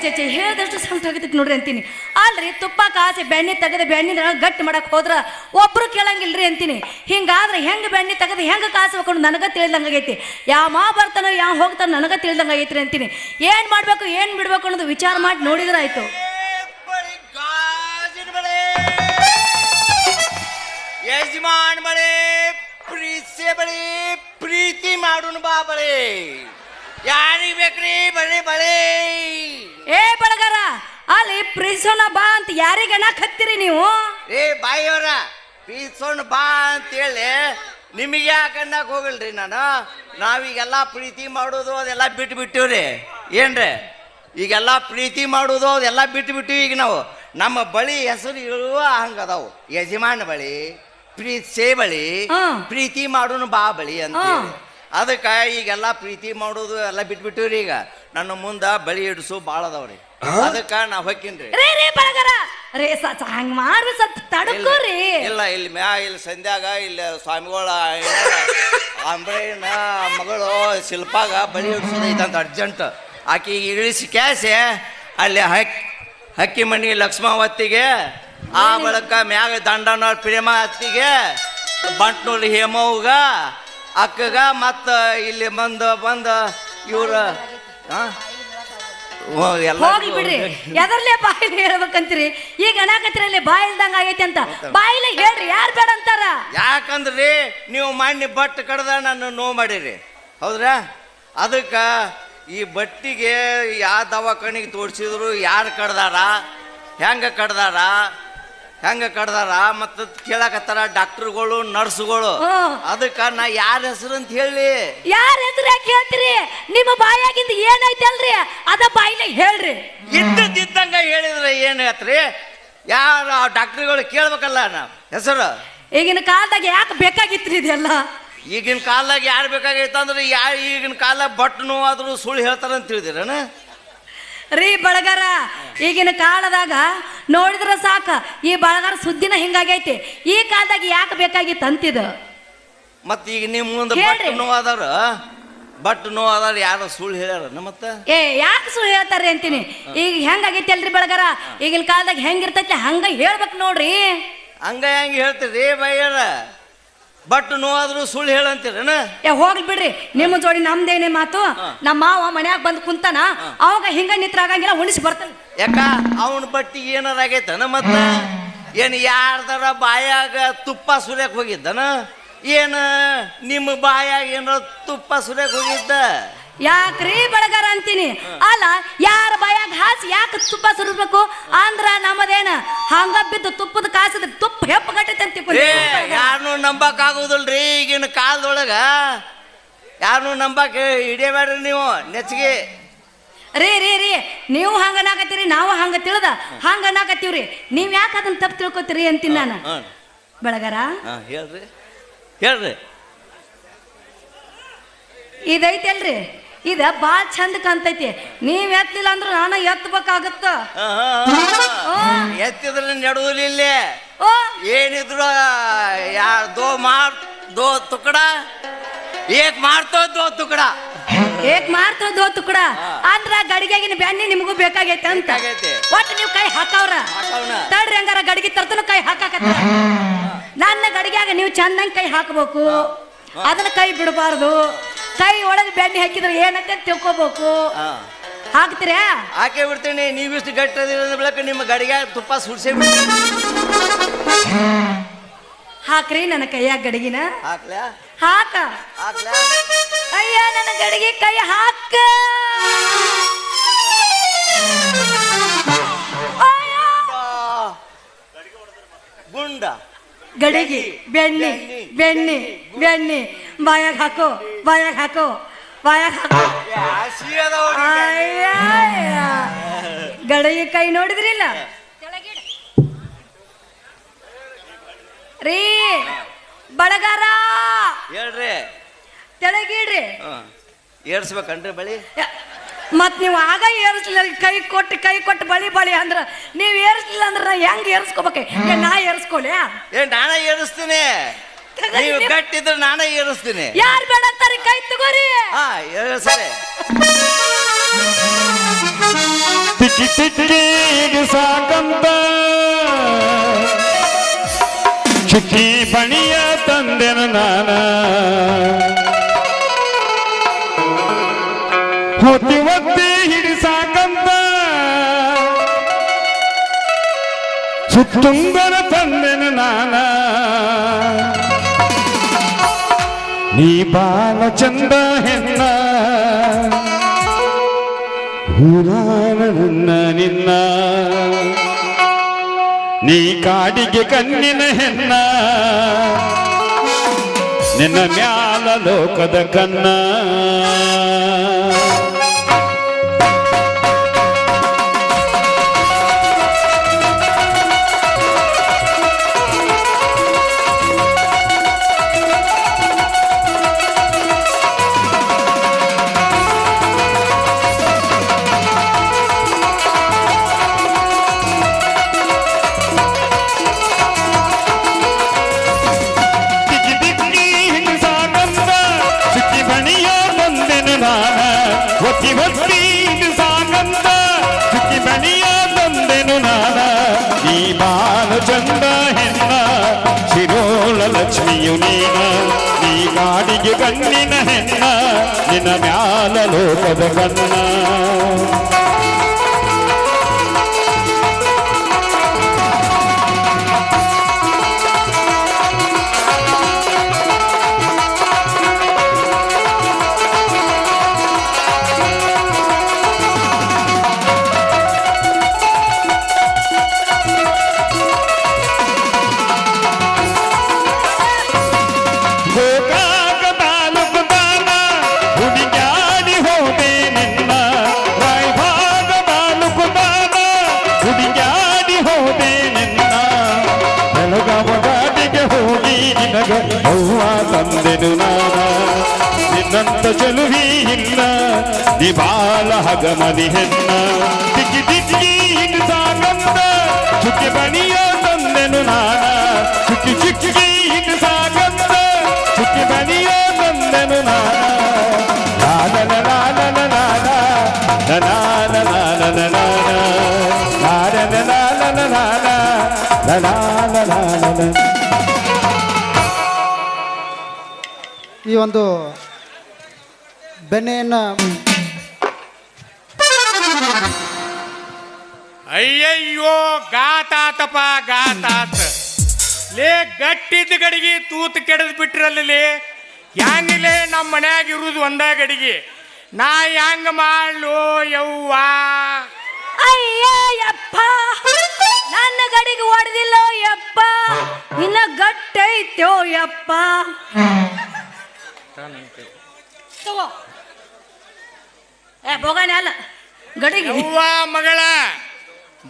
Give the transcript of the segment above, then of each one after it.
ಚೆ ಹೇಳಿದಷ್ಟು ಸಂತ ಹೋಗಿತ್ತು ನೋಡ್ರಿ ಅಂತೀನಿ. ಅಲ್ರಿ ತುಪ್ಪ ಕಾಸಿ ಬೆಣ್ಣೆ ತೆಗೆದು ಬೆಣ್ಣೆ ಗಟ್ಟಿ ಮಾಡಕ್ ಹೋದ್ರ ಒಬ್ರು ಕೇಳಂಗಿಲ್ರಿ ಅಂತೀನಿ. ಹಿಂಗಾದ್ರೆ ಹೆಂಗ್ ಬೆಣ್ಣೆ ತೆಗೆದು ಹೆಂಗ್ ಕಾಸಬೇಕು ನನಗ ತಿಳಿದಂಗೈತಿ. ಯಾವ ಬರ್ತಾನೋ ಯಾವ ಹೋಗ್ತಾನೋ ನನಗ ತಿಳಿದಂಗೈತ್ರಿ ಅಂತೀನಿ. ಏನ್ ಮಾಡ್ಬೇಕು ಏನ್ ಬಿಡ್ಬೇಕು ಅನ್ನೋದು ವಿಚಾರ ಮಾಡಿ ನೋಡಿದ್ರ ಆಯ್ತು. ಯಜಮಾನ್ ಬಳೆ ಪ್ರೀತಿ ಬಳಿ ಪ್ರೀತಿ ಮಾಡೋಣ ಬಾ ಬಳೆ ಯಾರಿಗ್ ಬೇಕ್ರಿ ಬಳಿ ಬಳೆ. ಏ ಬಳಗಾರ ಅಲ್ಲಿ ಪ್ರೀಸೋಣ ಬಾ ಅಂತ ಯಾರಿಗೆ ಹತ್ತಿರಿ ನೀವು? ಏ ಬಾಯಿಯವರ ಪ್ರೀಸೋಣ ಬಾ ಅಂತೇಳಿ ನಿಮಗೆ ಯಾಕೆ ಅನ್ನಕ್ ಹೋಗಲ್ರಿ ನಾನು. ನಾವೀಗೆಲ್ಲ ಪ್ರೀತಿ ಮಾಡೋದು ಅದೆಲ್ಲ ಬಿಟ್ಟು ಬಿಟ್ಟಿವ್ರಿ ಏನ್ರಿ. ಈಗೆಲ್ಲ ಪ್ರೀತಿ ಮಾಡೋದು ಅದೆಲ್ಲ ಬಿಟ್ಟು ಬಿಟ್ಟಿವಿ. ಈಗ ನಾವು ನಮ್ಮ ಬಳಿ ಹೆಸರು ಇರುವ ಹಂಗದಾವು. ಯಜಮಾನ್ ಬಳಿ ಪ್ರೀತಿ ಬಳಿ ಪ್ರೀತಿ ಮಾಡೋಣ ಬಾ ಬಳಿ ಅಂತ. ಅದಕ್ಕೆ ಈಗೆಲ್ಲ ಪ್ರೀತಿ ಮಾಡೋದು ಎಲ್ಲ ಬಿಟ್ಬಿಟ್ಟಿವ್ರಿ. ಈಗ ನನ್ನ ಮುಂದ ಬಳಿ ಇಡಿಸು ಬಾಳ ಅದಾವ್ರಿ. ಅದಕ್ಕ ನಾ ಹೊಕ್ಕಿನ್ರಿ. ಹಂಗ ಮಾಡ್ರಿ ಸ್ವಲ್ಪ ತಡ್ಕೋರಿ. ಇಲ್ಲ ಇಲ್ಲಿ ಇಲ್ಲಿ ಸಂಧ್ಯಾಗ ಇಲ್ಲಿ ಸ್ವಾಮಿಗಳ ಅಂಬರೀನ ಮಗಳು ಶಿಲ್ಪಾಗ ಬಳಿ ಇಡಿಸೋದೈತಂತ ಅರ್ಜೆಂಟ್. ಆಕಿ ಇಳಿಸಿ ಕ್ಯಾಸೆ ಅಲ್ಲಿ ಹಕ್ಕಿ ಮಣಿ ಲಕ್ಷ್ಮಾವತಿಗೆ, ಆ ಬಳಕ ಮ್ಯಾಗ ದಂಡನ ಪ್ರೇಮ ಅತ್ತಿಗೆ, ಬಂಟ್ನೂರು ಹೇಮವ್ಗ ಅಕ್ಕಗ, ಮತ್ತ ಇಲ್ಲಿ ಬಂದ ಇವ್ರ ಹೋಗ್ಲಿ ಬಿಡ್ರಿ. ಎದರ್ಲೆ ಬಾಯಿಲ್ ಹೇಳ್ಬೇಕಂತೀರಿ? ಈಗ ಅನಾಕತ್ತಿರಲ್ಲಿ ಬಾಯಿ ಇಲ್ದಂಗ ಆಗೈತಿ ಅಂತ ಬಾಯಿಲ ಹೇಳ್ರಿ. ಯಾರು ಬೇಡ ಅಂತಾರ? ಯಾಕಂದ್ರಿ ನೀವು ಮಣ್ಣಿ ಬಟ್ ಕಡ್ದ ನನ್ನ ನೋವು ಮಾಡಿರಿ ಹೌದ್ರಾ. ಅದಕ್ಕ ಈ ಬಟ್ಟಿಗೆ ಯಾವ ದವಾಖಾನಿಗೆ ತೋರಿಸಿದ್ರು ಯಾರು ಕಡ್ದಾರ ಹೆಂಗ ಕಡ್ದಾರ ಮತ್ತು ಕೇಳಕತ್ತಾರ ಡಾಕ್ಟರ್ಗಳು ನರ್ಸ್ಗಳು. ಅದಕ್ಕ ನಾ ಯಾರ ಹೆಸರು ಅಂತ ಹೇಳಿ ಯಾರ ಹೆಸರು ಯಾಕೆ ಹೇಳ್ತೀರಿ? ನಿಮ್ಮ ಬಾಯಾಗಿಂದ ಏನೈತಿ ಅಲ್ರಿ ಅದ ಬಾಯಿಲೆ ಹೇಳ್ರಿ. ಇದ್ದಂಗ ಹೇಳಿದ್ರೆ ಏನಾಗತ್ರಿ? ಯಾರ ಡಾಕ್ಟರ್ಗಳು ಕೇಳ್ಬೇಕಲ್ಲ ನಾ ಹೆಸರು. ಈಗಿನ ಕಾಲದಾಗ ಯಾಕೆ ಬೇಕಾಗಿತ್ರಿ ಇದೆಲ್ಲ? ಈಗಿನ ಕಾಲದಾಗ ಯಾರು ಬೇಕಾಗೈತ ಅಂದ್ರೆ ಈಗಿನ ಕಾಲ ಬಟ್ ನೋವಾದ್ರು ಸುಳ್ಳು ಹೇಳ್ತಾರಂತ ತಿಳಿದಿರನ ರೀ ಬಳಗಾರ. ಈಗಿನ ಕಾಲದಾಗ ನೋಡಿದ್ರ ಸಾಕ ಈ ಬಳಗಾರ ಸುದ್ದಿನ ಹಿಂಗಾಗೈತಿ. ಈ ಕಾಲದಾಗ ಯಾಕೆ ಬೇಕಾಗಿತ್ತು ಅಂತಿದ. ಮತ್ತ ಈಗ ನಿಮ್ ಮುಂದೆ ಬಟ್ ನೋವಾದವ್ರು ಯಾರು ಸುಳ್ಳು ಹೇಳ್ಯಾರ ಮತ್ತ ಯಾಕೆ ಸುಳ್ಳು ಹೇಳ್ತಾರ್ರಿ ಅಂತೀನಿ. ಈಗ ಹೆಂಗಾಗೈತಿ ಅಲ್ರಿ ಬಳಗಾರ, ಈಗಿನ ಕಾಲದಾಗ ಹೆಂಗಿರ್ತೈತಿ ಹಂಗ ಹೇಳ್ಬೇಕು ನೋಡ್ರಿ. ಹಂಗ ಹೆಂಗ ಹೇಳ್ತೀರಿ ಬೈಯರ? ಬಟ್ ನೋವಾದ್ರು ಸುಳ್ಳು ಹೇಳಂತೀರನ? ಹೋಗ್ಲಿ ಬಿಡ್ರಿ, ನಿಮ್ಮ ಜೋಡಿ ನಮ್ದೇನೇ ಮಾತು. ನಮ್ಮ ಮಾವ ಮನ್ಯಾಗ ಬಂದು ಕುಂತಾನ, ಅವಾಗ ಹಿಂಗ ನಿತ್ರ ಆಗಂಗಿಲ್ಲ, ಉಣಿಸಿ ಬರ್ತಾನ. ಯಾಕ ಅವನ ಬಟ್ಟಿ ಏನಾರ ಆಗೈತನ? ಮತ್ತ ಏನ್ ಯಾರ್ದಾರ ಬಾಯಾಗ ತುಪ್ಪ ಸುರಿಯಕ್ ಹೋಗಿದ್ದನ? ಏನ ನಿಮ್ಮ ಬಾಯಾಗ ಏನಾರ ತುಪ್ಪ ಸುರಿಯಕ್ ಹೋಗಿದ್ದ? ಯಾಕ್ರಿ ಬಳಗಾರ ಅಂತೀನಿ. ಅಲ್ಲ ಯಾರ ಬಾಯಾಗ ಹಾಸಿ ಯಾಕೆ ತುಪ್ಪ ಸುರಿಬೇಕು ಅಂದ್ರ ನಮ್ಮದೇನ ಹಂಗ ಬಿದ್ದು ತುಪ್ಪದ ಕಾಸಿದ ತುಪ್ಪ ಹೆಪ್ಪ ಗಟ್ಟೈತೆ. ಯಾರನ್ನು ನಂಬಕ್ ಆಗುದಿಲ್ರಿ ಈಗಿನ ಕಾಲದೊಳಗ. ಯಾರನ್ನು ನಂಬಕ್ ಹಿಡಿಯಬೇಡ್ರಿ ನೀವು ನೆಚ್ಚಿಗೆ. ರೀ ನೀವು ಹಂಗ ನಾಕತ್ತೀರಿ, ನಾವು ಹಂಗ ತಿಳಿದ ಹಂಗ ನಾಕತ್ತೀವ್ರಿ. ನೀವ್ ಯಾಕೆ ಅದನ್ನ ತಪ್ಪು ತಿಳ್ಕೊತೀರಿ ಅಂತೀನಿ ನಾನು. ಬಳಗಾರ ಹೇಳ್ರಿ ಇದೈತಿ ಅಲ್ರಿ, ಇದ ಬಾಳ್ ಚಂದ ಕಾಣ್ತೈತಿ. ನೀವ್ ಎತ್ತಲಿಲ್ಲ ಅಂದ್ರ ನಾನು ಎತ್ತಬೇಕಾಗತ್ತ. ಎತ್ತಿದ್ರ ನಡುವುದಿಲ್ಲ ಏನಿದ್ರು ದೋ ತುಕಡ ಏಕ್ ಮಾರ್ತೋ ದೋ ತುಕಡ ಅಂದ್ರ ಗಡಿಗೆಗಿನ ಬ್ಯಾನಿ ನಿಮಗೂ ಬೇಕಾಗೈತೆ ಅಂತ. ಒಟ್ಟು ನೀವು ಕೈ ಹಾಕವ್ರ ತಡ್ರಿ, ಹಂಗಾರ ಗಡಿಗೆ ತರ್ತನು ಕೈ ಹಾಕಾಕತ್ತ. ನನ್ನ ಗಡಿಗ್ಯಾಗ ನೀವು ಚಂದಂಗ್ ಕೈ ಹಾಕಬೇಕು, ಅದನ್ನ ಕೈ ಬಿಡಬಾರ್ದು. ಕೈ ಒಳಗೆ ಬೆಣ್ಣೆ ಹಾಕಿದ್ರೆ ಏನಂತ ತಿಳ್ಕೋಬೇಕು. ಹಾಕ್ತೀರಾ? ಹಾಕೇ ಬಿಡ್ತೀನಿ. ನೀವಿಷ್ಟು ಗಟ್ಟಿದ ಬೆಳಕ ನಿಮ್ಮ ಗಡಿಗೆ ತುಪ್ಪ ಸುಡ್ಸೇ ಬಿಡ್ತೀನಿ. ಹಾಕ್ರಿ ನನ್ನ ಕೈಯಾಗ ಗಡಿಗಿನ. ಹಾಕ ಅಯ್ಯ ನನ್ನ ಗಡಿಗೆ ಕೈ ಹಾಕ. ಗುಂಡ ಗಡಿಗೆ ಬೆಣ್ಣೆ ಬಾಯಾಗ ಹಾಕೋ. ಗಡಿಗೆ ಕೈ ನೋಡಿದ್ರಿಲ್ಲ ರೀ ಬಳಗಾರ? ಹೇಳ್ರಿ ತೆಳಗಿಡ್ರಿ. ಏರ್ಸ್ಬೇಕನ್ರಿ ಬಳಿ? ಮತ್ ನೀವು ಆಗ ಏರಿಸ್ಲಿಲ್ಲ, ಕೈ ಕೊಟ್ಟು ಬಳಿ ಅಂದ್ರ ನೀವ್ ಏರಿಸ್ಲಿಲ್ಲ ಅಂದ್ರ ನಾ ಹೆಂಗ್ ಏರಿಸ್ಕೋಬೇಕ? ನಾ ಏರಿಸ್ಕೊಳ್ಯ? ನಾನ ಏರಿಸ್ತೀನಿ. ನೀವು ಗಟ್ಟಿದ್ರೆ ನಾನೇ ಏರಿಸ್ತೀನಿ. ಯಾರು ಬೇಡ ಅಂತಾರೆ? ಕೈ ತಗೋರಿ. ಸರಿ. ತಿಕ್ಕಿ ತಿಕ್ಕಿಗೆ ಸಾಕಂತ ಚುಕ್ಕಿ ಬಣಿಯ ತಂದೆನು ನಾನ ಹೊತ್ತಿ ಒತ್ತಿ ಹಿಡಿಸಾಕಂತ ಸುತ್ತುಂಗರ ತಂದೆನು ನಾನ ನೀ ಬಾಲ ಚಂದ ಹೆಣ್ಣ ನನ್ನ ನಿನ್ನ ನೀ ಕಾಡಿಗೆ ಕಣ್ಣಿನ ಹೆಣ್ಣ ನಿನ್ನ ಮ್ಯಾಲ ಲೋಕದ ಕನ್ನ ಒತ್ತಿ ಒತ್ತಿ ಸಾಗಂತ ಚುಕ್ಕಿ ಬಣಿಯ ತಂದೆನು ನಾನ ನೀ ಬಾಲ ಚಂದ ಹೆಣ್ಣ ಶಿರೋಳ ಲಕ್ಷ್ಮಿಯು ನೀನ ನೀ ಕಾಡಿಗೆ ಕಣ್ಣಿನ ಹೆಣ್ಣ ನಿನ್ನ ಮ್ಯಾಲ ಲೋಕದ ಕಣ್ಣ ಅವ್ವ ತಂದೆನು ನಾನ ನಿನ್ನಂತ ಚೆಲುವಿ ಇಲ್ಲ ದಿಬಾಲ ಹಗಮದಿ ಹೆಣ್ಣ ತಿಕ್ಕಿ ತಿಕ್ಕಿ ಹಿಡಿಸಾಕಂತ ಚುಕ್ಕಿ ಬಣಿಯ ತಂದೆನು ನಾನ ಚುಕ್ಕಿ ಚುಕ್ಕಿ ಹಿಡಿಸಾಕಂತ ಚುಕ್ಕಿ ಬಣಿಯ ತಂದೆನು ನಾನ ಲಾಲನ ಲಾಲನ ಲಾಲ ಲಾಲನ ಲಾಲನ ಲಾಲ ಲಾಲನ ಲಾಲನ ಲಾಲ ಲಾಲನ ಲಾಲನ. ಈ ಒಂದು ಬೆಣ್ಣೆಯನ್ನು ಅಯ್ಯಯ್ಯೋ ಗಾತಾತಪ್ಪ ಗಾತಾತ ಲೇ ಗಟ್ಟಿದ್ದ ಗಡಿಗೆ ತೂತು ಕೆಡದ್ ಬಿಟ್ರಲ್ಲಿ ಹೆಂಗಲೇ ನಮ್ಮ ಮನ್ಯಾಗ ಇರುವುದು ಒಂದ ಗಡಿಗೆ ನಾ ಹೆಂಗ ಮಾಡ್ಲು ಯವ್ವ ಅಯ್ಯಪ್ಪ ನನ್ನ ಗಡಿಗೆ ಹೊಡೆದಿಲ್ಲೋ ಯಪ್ಪ ಇನ್ನ ಗಟ್ಟೈತ್ಯೋ ಯಪ್ಪ ತಗೋ ಏ ಬೋಗಾಣಿ ಅಲ್ಲ ಗಡಿಗೆ ಯವ್ವ ಮಗಳ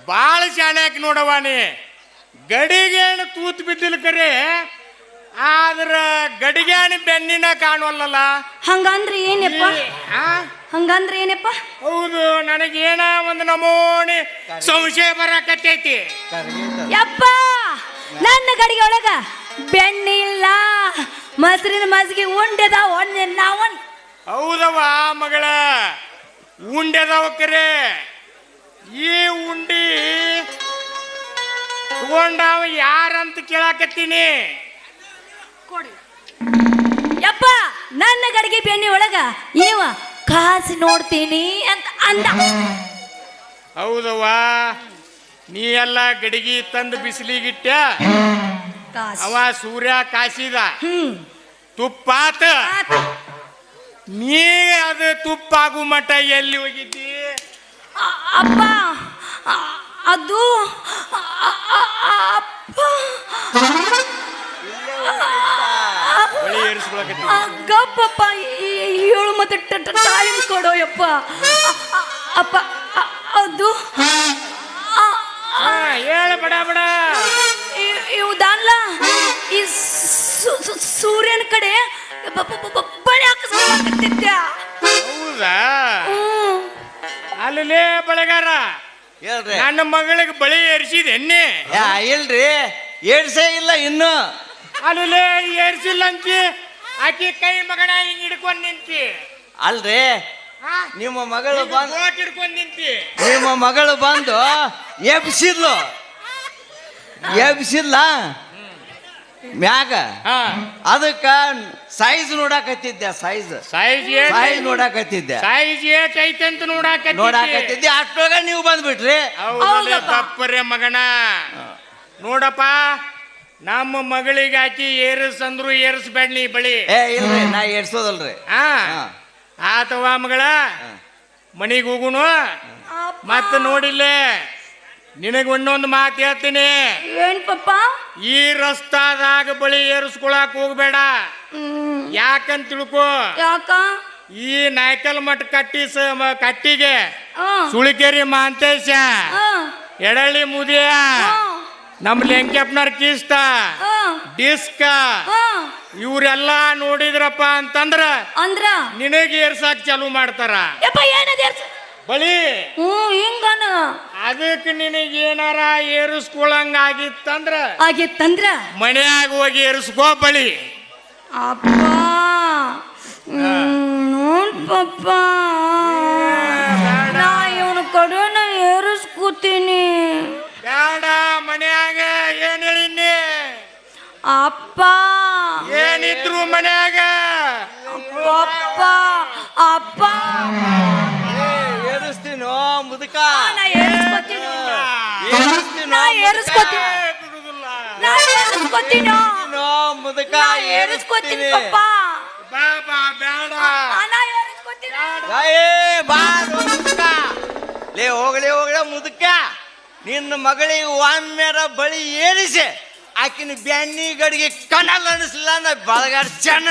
ಬಾಳ ಶಾಣ್ಯಾಕ ನೋಡವ್ವ ನೀ ಗಡಿಗೇನು ತೂತ್ ಬಿದ್ದಿಲ್ಲ ಕರೆ ಆದ್ರ ಗಡಿಗ್ಯಾನಿ ಬೆನ್ನಿನ ಕಾಣುವಲ್ಲ ಹಂಗಂದ್ರೆ ಏನಪ್ಪ ಹಂಗಂದ್ರೆ ಏನಪ್ಪ ಹೌದು ನನಗೇನ ಒಂದು ನಮೂನಿ ಸಂಶಯ ಬರಕತ್ತೈತಿ ಯಪ್ಪ ನನ್ನ ಗಡಿಗೆ ಒಳಗ ಬೆಣ್ಣೆ ಇಲ್ಲ ಮೊಸರಿನ ಮಜ್ಜಿಗೆ ಉಂಡೆದ ಒಂದ್ ನಾವನ್ ಹೌದವ್ವ ಮಗಳ ಉಂಡೆದವ ಕರೆ ಈ ಉಂಡಿ ತಗೊಂಡವ ಯಾರಂತ ಕೇಳಾಕತ್ತೀನಿ ಕೊಡಿ ಯಪ್ಪ ನನ್ನ ಗಡಿಗೆ ಬೆಣ್ಣೆ ಒಳಗ ಇವ ಕಾಸಿ ನೋಡ್ತೀನಿ ಅಂತ ಅಂದ ಹೌದವ್ವ ನೀ ಎಲ್ಲ ಗಡಿಗೆ ತಂದು ಬಿಸಿಲಿಗಿಟ್ಟ ಅವ ಸೂರ್ಯ ಕಾಸಿದ ತುಪ್ಪಾತ ನೀ ಅದು ತುಪ್ಪಾಗು ಮಠ ಎಲ್ಲಿ ಹೋಗಿದ್ದಿ ಅಪ್ಪ ಅದು ಅಪ್ಪ ಬಳಿ ಏರಿಸ್ಕೊಳಕತ್ತಿ ಗಪ್ಪಪ್ಪ ಹೇಳು ಮತ್ತೆ ಟೈಮ್ ಕೊಡೋ ಯಪ್ಪ ಅಪ್ಪ ಅದು ಹೇಳ ಬಡ ಬಡ ಇವುದಲ್ಲ ಈ ಸೂರ್ಯನ ಕಡೆ ಬಳಿ ಹಾಕಿಸ್ಕೊಳಕತ್ತಿದ್ದ ಹೌದಾ ಅಲ್ಲೇ ಬಳಗಾರ ಹೇಳ್ರಿ ನನ್ನ ಮಗಳಿಗೆ ಬಳಿ ಏರಿಸಿದ ಎಣ್ಣೆ ಇಲ್ರಿ ಏಡ್ಸೇ ಇಲ್ಲ ಇನ್ನು ಅಲ್ಲೇ ಏರಿಸಿಲ್ಲ ಅಂತಿ ಆಕಿ ಕೈ ಮಗನ ಹಿಂಗ್ ಹಿಡ್ಕೊಂಡ್ ನಿಂತಿ ಅಲ್ರಿ ನಿಮ್ಮ ಮಗಳು ಬಂದು ಬೋಟ್ ಹಿಡ್ಕೊಂಡ್ ನಿಂತಿ ನಿಮ್ಮ ಮಗಳು ಬಂದು ಎಬ್ಸಿದ್ಲು ಮ್ಯಾಗ ಹಾ ಅದಕ್ಕ ಸೈಜ್ ನೋಡಾಕತ್ತಿದ್ದೆ ಸೈಜ್ ನೋಡಾಕತ್ತಿದ್ದೆ ಸೈಜ್ ಏಟ್ ಐತೆ ಅಂತ ನೋಡಾಕತ್ತಿದ್ದೆ ಅಷ್ಟೊಳಗ ನೀವು ಬಂದ್ಬಿಟ್ರಿ ಹೌದಪ್ಪ. ತಪ್ಪರೆ ಮಗನ ನೋಡಪ್ಪ ನಮ್ಮ ಮಗಳಿಗೆ ಹಾಕಿ ಏರಿಸಂದ್ರು ಏರಿಸ್ಬೇಡ ನೀ ಬಳಿ ಇಲ್ರಿ ನಾ ಏರ್ಸೋದಲ್ರಿ ಹಾ ಹಾ. ಆತವಾ ಮಗಳ ಮನಿಗೆ ಹೋಗುನು ಮತ್ತ ನೋಡಿಲ್ಲೇ ನಿನಗೆ ಒಂದೊಂದು ಮಾತು ಹೇಳ್ತೀನಿ ಏನ್ ಪಪ್ಪ ಈ ರಸ್ತಾದಾಗ ಬಳಿ ಏರಿಸ್ಕೊಳಕ್ ಹೋಗ್ಬೇಡ ಯಾಕಂತ ತಿಳ್ಕೊ ಯಾಕ ಈ ನಾಯ್ಕಲ್ ಮಠ ಕಟ್ಟಿಗೆ ಆ, ಸುಳಿಕೇರಿ ಮಾಂತೇಶ ಆ, ಎಡಳ್ಳಿ ಮುದಿಯ ಆ, ನಮ್ ಲೆಂಕೆಪ್ನರ್ ಕಿಸ್ತ ಆ, ಡಿಸ್ಕ ಆ. ಇವ್ರೆಲ್ಲ ನೋಡಿದ್ರಪ್ಪ ಅಂತಂದ್ರ ಅಂದ್ರ ನಿನಗೆ ಏರ್ಸಾಕ್ ಚಾಲು ಮಾಡ್ತಾರ ಯಪ್ಪ ಏನದ ಬಳಿ ಹಿಂಗನ ಅದಕ್ಕೆ ನಿನಗೆ ಏನಾರ ಏರಿಸ್ಕೊಳಂಗ ಆಗಿತ್ತಂದ್ರ ಆಗಿತ್ತಂದ್ರ ಮನ್ಯಾಗ ಹೋಗಿ ಏರಿಸ್ಕೋ ಬಳಿ ಅಪ್ಪ ನೋಡ್ ಪಪ್ಪ ನಾ ಇವನು ಕಡೆನ ಏರಿಸ್ಕೂತೀನಿ ಬೇಡ ಮನ್ಯಾಗ ಏನ್ ಹೇಳಿನಿ ಅಪ್ಪ ಏನಿದ್ರು ಮನ್ಯಾಗ ಅಪ್ಪ ಅಪ್ಪ ಏರಿಸ್ತೀನೋ ಮುದುಕ ನಾ ಏರಿಸ್ಕೊತೀನಿ ಏರಿಸ್ತೀನೋ ನಾ ಏರಿಸ್ಕೊತೀನಿ ಬಿಡುದಿಲ್ಲ. ನಾ ಏರಿಸ್ಕೊತೀನೋ ಮುದುಕ ನಾ ಏರಿಸ್ಕೊತೀನಿ ಪಪ್ಪ ಬಾ ಬಾ ಬೇಡ ನಾ ಏರಿಸ್ಕೊತೀನಿ ಬಾ ಮುದುಕ ಹೋಗ್ಲಿ ಮುದುಕ ನಿನ್ನ ಮಗಳಿಗೆ ಒಮ್ಮೆರ ಬಳಿ ಏರಿಸಿ ಆಕಿನ ಬ್ಯಾನಿ ಗಡಿಗೆ ಕಣಲ್ ಅನಿಸ್ಲಿಲ್ಲ ನಾ ಬಳಗಾರ ಚೆನ್ನ